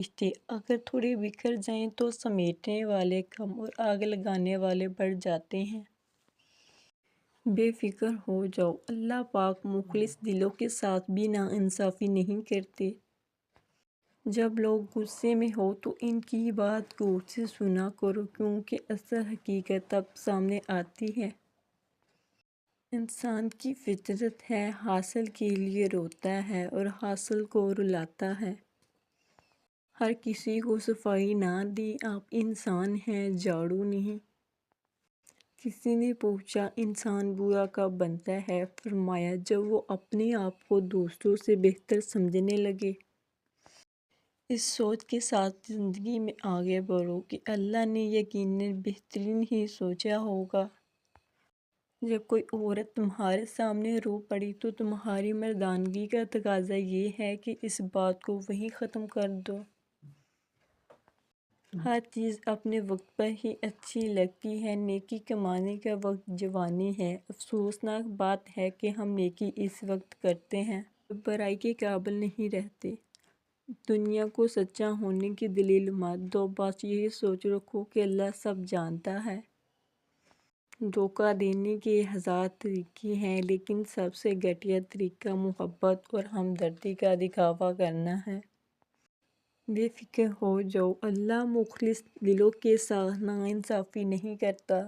رشتے اگر تھوڑے بکھر جائیں تو سمیٹنے والے کم اور آگ لگانے والے بڑھ جاتے ہیں۔ بے فکر ہو جاؤ، اللہ پاک مخلص دلوں کے ساتھ بھی ناانصافی نہیں کرتے۔ جب لوگ غصے میں ہو تو ان کی بات غور سے سنا کرو، کیونکہ اصل حقیقت تب سامنے آتی ہے۔ انسان کی فطرت ہے، حاصل کے لیے روتا ہے اور حاصل کو رلاتا ہے۔ ہر کسی کو صفائی نہ دی، آپ انسان ہیں، جھاڑو نہیں۔ کسی نے پوچھا انسان برا کب بنتا ہے؟ فرمایا جب وہ اپنے آپ کو دوسروں سے بہتر سمجھنے لگے۔ اس سوچ کے ساتھ زندگی میں آگے بڑھو کہ اللہ نے یقیناً بہترین ہی سوچا ہوگا۔ جب کوئی عورت تمہارے سامنے رو پڑی تو تمہاری مردانگی کا تقاضا یہ ہے کہ اس بات کو وہیں ختم کر دو۔ ہر چیز اپنے وقت پر ہی اچھی لگتی ہے۔ نیکی کمانے کا وقت جوانی ہے۔ افسوسناک بات ہے کہ ہم نیکی اس وقت کرتے ہیں جب برائی کے قابل نہیں رہتے۔ دنیا کو سچا ہونے کی دلیل مت دو، بس یہی سوچ رکھو کہ اللہ سب جانتا ہے۔ دھوکہ دینے کے ہزار طریقے ہیں، لیکن سب سے گھٹیا طریقہ محبت اور ہمدردی کا دکھاوا کرنا ہے۔ بے فکر ہو جاؤ، اللہ مخلص دلوں کے ساتھ ناانصافی نہیں کرتا۔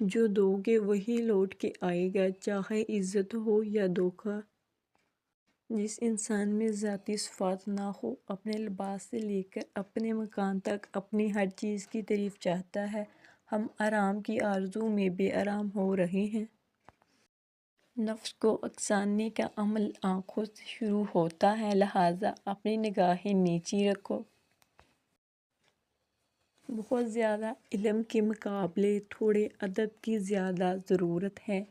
جو دو گے وہی لوٹ کے آئے گا، چاہے عزت ہو یا دھوکہ۔ جس انسان میں ذاتی صفات نہ ہو، اپنے لباس سے لے کر اپنے مکان تک اپنی ہر چیز کی تعریف چاہتا ہے، ہم آرام کی آرزو میں بے آرام ہو رہے ہیں۔ نفس کو اکسانے کا عمل آنکھوں سے شروع ہوتا ہے، لہٰذا اپنی نگاہیں نیچی رکھو۔ بہت زیادہ علم کے مقابلے تھوڑے ادب کی زیادہ ضرورت ہے۔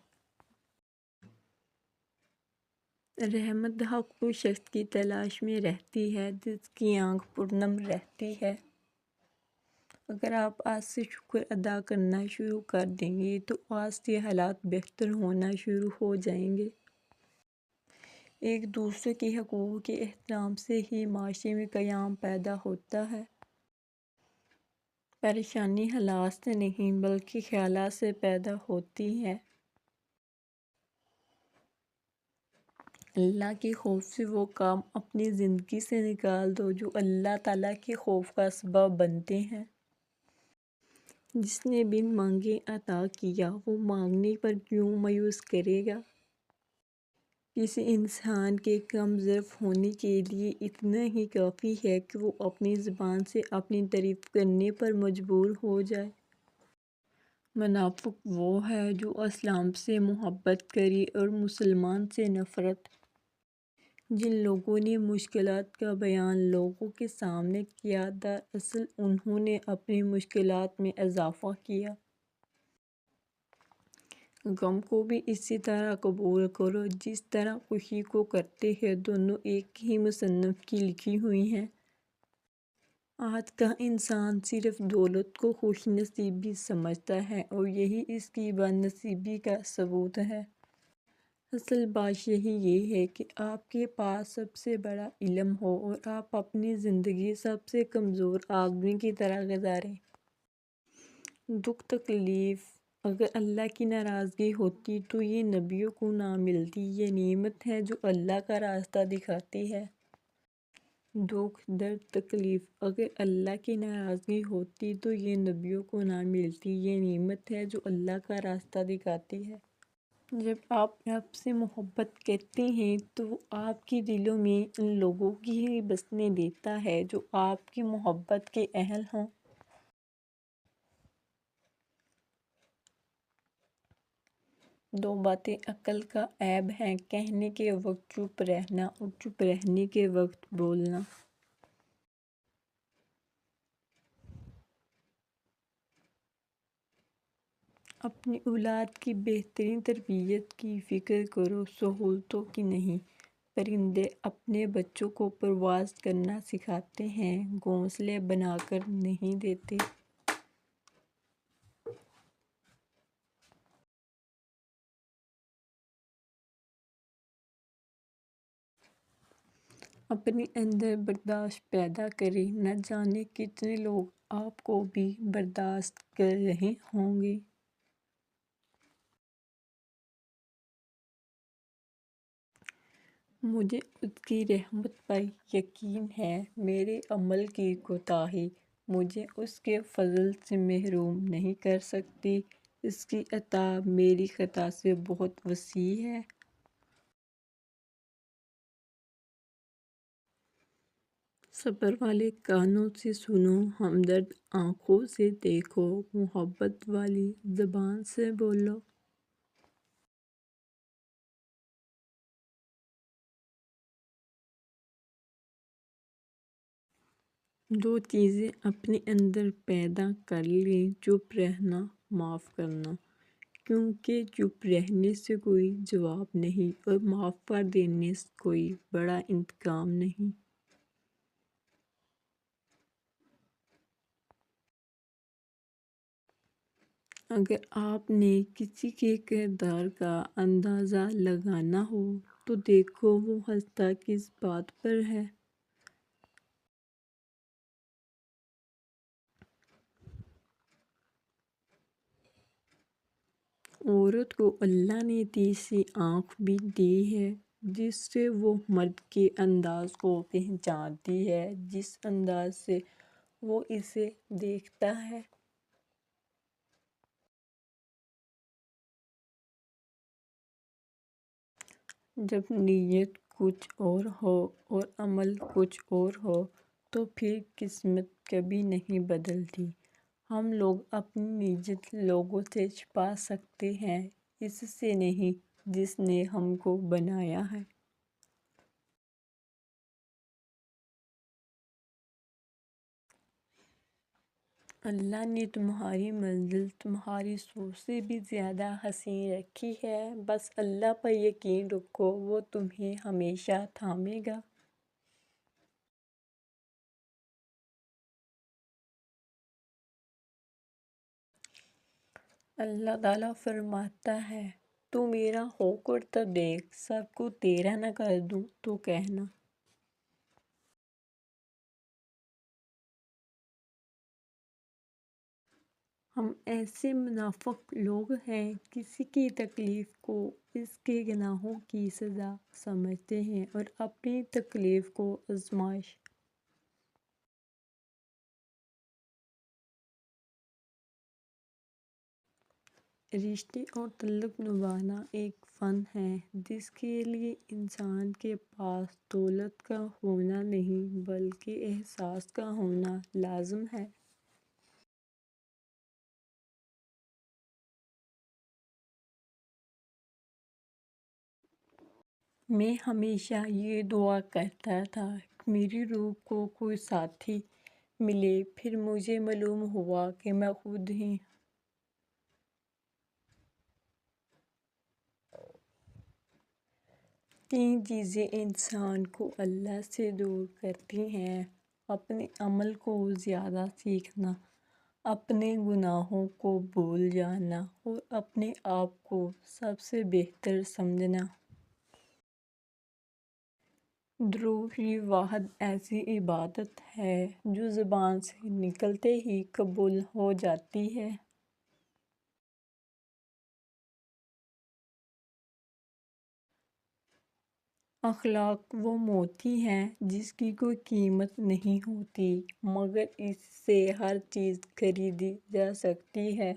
رحمت حق اس شخص کی تلاش میں رہتی ہے جس کی آنکھ پرنم رہتی ہے۔ اگر آپ آج سے شکر ادا کرنا شروع کر دیں گے تو آج سے حالات بہتر ہونا شروع ہو جائیں گے۔ ایک دوسرے کے حقوق کے احترام سے ہی معاشرے میں قیام پیدا ہوتا ہے۔ پریشانی حالات سے نہیں بلکہ خیالات سے پیدا ہوتی ہے۔ اللہ کے خوف سے وہ کام اپنی زندگی سے نکال دو جو اللہ تعالیٰ کے خوف کا سبب بنتے ہیں۔ جس نے بن مانگے عطا کیا، وہ مانگنے پر کیوں مایوس کرے گا؟ کسی انسان کے کم ظرف ہونے کے لیے اتنا ہی کافی ہے کہ وہ اپنی زبان سے اپنی تعریف کرنے پر مجبور ہو جائے۔ منافق وہ ہے جو اسلام سے محبت کرے اور مسلمان سے نفرت۔ جن لوگوں نے مشکلات کا بیان لوگوں کے سامنے کیا، دراصل انہوں نے اپنی مشکلات میں اضافہ کیا۔ غم کو بھی اسی طرح قبول کرو جس طرح خوشی کو کرتے ہیں، دونوں ایک ہی مصنف کی لکھی ہوئی ہیں۔ آج کا انسان صرف دولت کو خوش نصیبی سمجھتا ہے اور یہی اس کی بد نصیبی کا ثبوت ہے۔ اصل بات یہ ہے کہ آپ کے پاس سب سے بڑا علم ہو اور آپ اپنی زندگی سب سے کمزور آدمی کی طرح گزاریں۔ دکھ تکلیف اگر اللہ کی ناراضگی ہوتی تو یہ نبیوں کو نہ ملتی۔ یہ نعمت ہے جو اللہ کا راستہ دکھاتی ہے۔ دکھ درد تکلیف اگر اللہ کی ناراضگی ہوتی تو یہ نبیوں کو نہ ملتی۔ یہ نعمت ہے جو اللہ کا راستہ دکھاتی ہے۔ جب آپ رب سے محبت کرتے ہیں تو وہ آپ کے دلوں میں ان لوگوں کی ہی بسنے دیتا ہے جو آپ کی محبت کے اہل ہوں۔ دو باتیں عقل کا عیب ہیں، کہنے کے وقت چپ رہنا اور چپ رہنے کے وقت بولنا۔ اپنی اولاد کی بہترین تربیت کی فکر کرو، سہولتوں کی نہیں۔ پرندے اپنے بچوں کو پرواز کرنا سکھاتے ہیں، گھونسلے بنا کر نہیں دیتے۔ اپنے اندر برداشت پیدا کریں، نہ جانے کتنے لوگ آپ کو بھی برداشت کر رہے ہوں گے۔ مجھے اس کی رحمت پر یقین ہے، میرے عمل کی کوتاہی مجھے اس کے فضل سے محروم نہیں کر سکتی، اس کی عطا میری خطا سے بہت وسیع ہے۔ صبر والے کانوں سے سنو، ہمدرد آنکھوں سے دیکھو، محبت والی زبان سے بولو۔ دو چیزیں اپنے اندر پیدا کر لیں، چپ رہنا، معاف کرنا، کیونکہ چپ رہنے سے کوئی جواب نہیں اور معاف کر دینے سے کوئی بڑا انتقام نہیں۔ اگر آپ نے کسی کے کردار کا اندازہ لگانا ہو تو دیکھو وہ ہنستا کس بات پر ہے۔ عورت کو اللہ نے تیسری آنکھ بھی دی ہے، جس سے وہ مرد کے انداز کو پہچانتی ہے، جس انداز سے وہ اسے دیکھتا ہے۔ جب نیت کچھ اور ہو اور عمل کچھ اور ہو تو پھر قسمت کبھی نہیں بدلتی۔ ہم لوگ اپنی نیت لوگوں سے چھپا سکتے ہیں، اس سے نہیں جس نے ہم کو بنایا ہے۔ اللہ نے تمہاری منزل تمہاری سوچ سے بھی زیادہ حسین رکھی ہے، بس اللہ پر یقین رکھو، وہ تمہیں ہمیشہ تھامے گا۔ اللہ تعالیٰ فرماتا ہے، تو میرا ہو کر تو دیکھ، سب کو تیرا نہ کر دوں تو کہنا۔ ہم ایسے منافق لوگ ہیں، کسی کی تکلیف کو اس کے گناہوں کی سزا سمجھتے ہیں اور اپنی تکلیف کو آزمائش۔ رشتے اور تعلق نبھانا ایک فن ہے، جس کے لیے انسان کے پاس دولت کا ہونا نہیں بلکہ احساس کا ہونا لازم ہے۔ میں ہمیشہ یہ دعا کرتا تھا کہ میری روح کو کوئی ساتھی ملے، پھر مجھے معلوم ہوا کہ میں خود ہی تین چیزیں انسان کو اللہ سے دور کرتی ہیں: اپنے عمل کو زیادہ سیکھنا، اپنے گناہوں کو بھول جانا اور اپنے آپ کو سب سے بہتر سمجھنا۔ درود شریف واحد ایسی عبادت ہے جو زبان سے نکلتے ہی قبول ہو جاتی ہے۔ اخلاق وہ موتی ہے جس کی کوئی قیمت نہیں ہوتی مگر اس سے ہر چیز خریدی جا سکتی ہے۔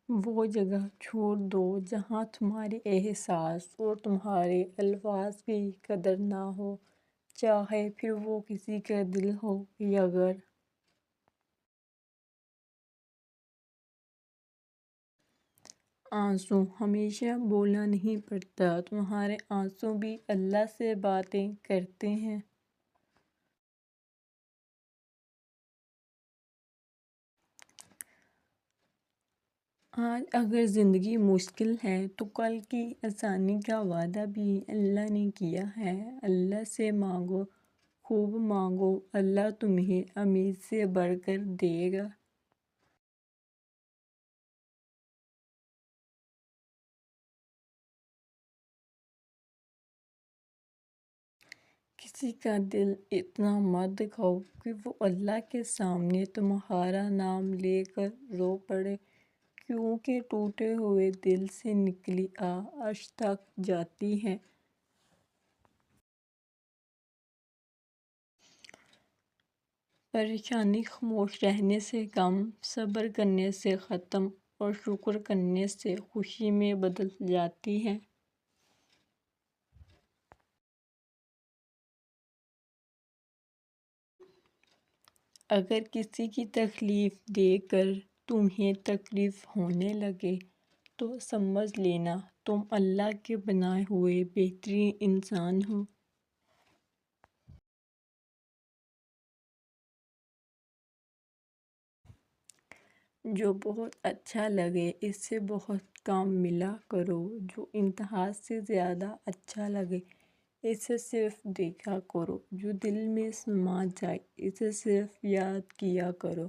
وہ جگہ چھوڑ دو جہاں تمہارے احساس اور تمہارے الفاظ کی قدر نہ ہو، چاہے پھر وہ کسی کا دل ہو یا گھر۔ آنسو ہمیشہ بولنا نہیں پڑتا، تمہارے آنسو بھی اللہ سے باتیں کرتے ہیں۔ آج اگر زندگی مشکل ہے تو کل کی آسانی کا وعدہ بھی اللہ نے کیا ہے۔ اللہ سے مانگو، خوب مانگو، اللہ تمہیں امید سے بڑھ کر دے گا۔ کسی کا دل اتنا مت دکھاؤ کہ وہ اللہ کے سامنے تمہارا نام لے کر رو پڑے، کیونکہ ٹوٹے ہوئے دل سے نکلی عرش تک جاتی ہے۔ پریشانی خاموش رہنے سے کم، صبر کرنے سے ختم اور شکر کرنے سے خوشی میں بدل جاتی ہے۔ اگر کسی کی تکلیف دیکھ کر تمہیں تکلیف ہونے لگے تو سمجھ لینا تم اللہ کے بنائے ہوئے بہترین انسان ہو۔ جو بہت اچھا لگے اس سے بہت کام ملا کرو، جو انتہا سے زیادہ اچھا لگے اسے صرف دیکھا کرو، جو دل میں سما جائے اسے صرف یاد کیا کرو،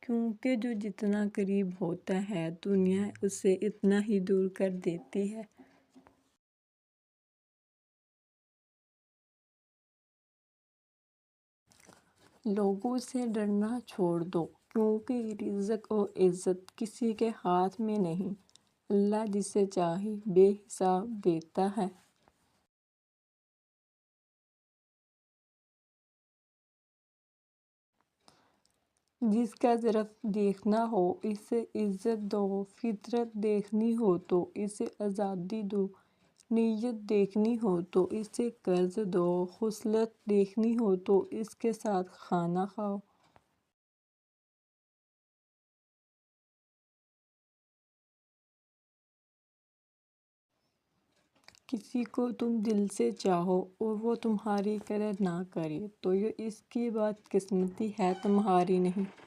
کیونکہ جو جتنا قریب ہوتا ہے دنیا اسے اتنا ہی دور کر دیتی ہے۔ لوگوں سے ڈرنا چھوڑ دو، کیونکہ رزق اور عزت کسی کے ہاتھ میں نہیں، اللہ جسے چاہے بے حساب دیتا ہے۔ جس کا طرف دیکھنا ہو اسے عزت دو، فطرت دیکھنی ہو تو اسے آزادی دو، نیت دیکھنی ہو تو اسے قرض دو، خصلت دیکھنی ہو تو اس کے ساتھ کھانا کھاؤ۔ کسی کو تم دل سے چاہو اور وہ تمہاری قدر نہ کرے تو یہ اس کی بد قسمتی ہے، تمہاری نہیں۔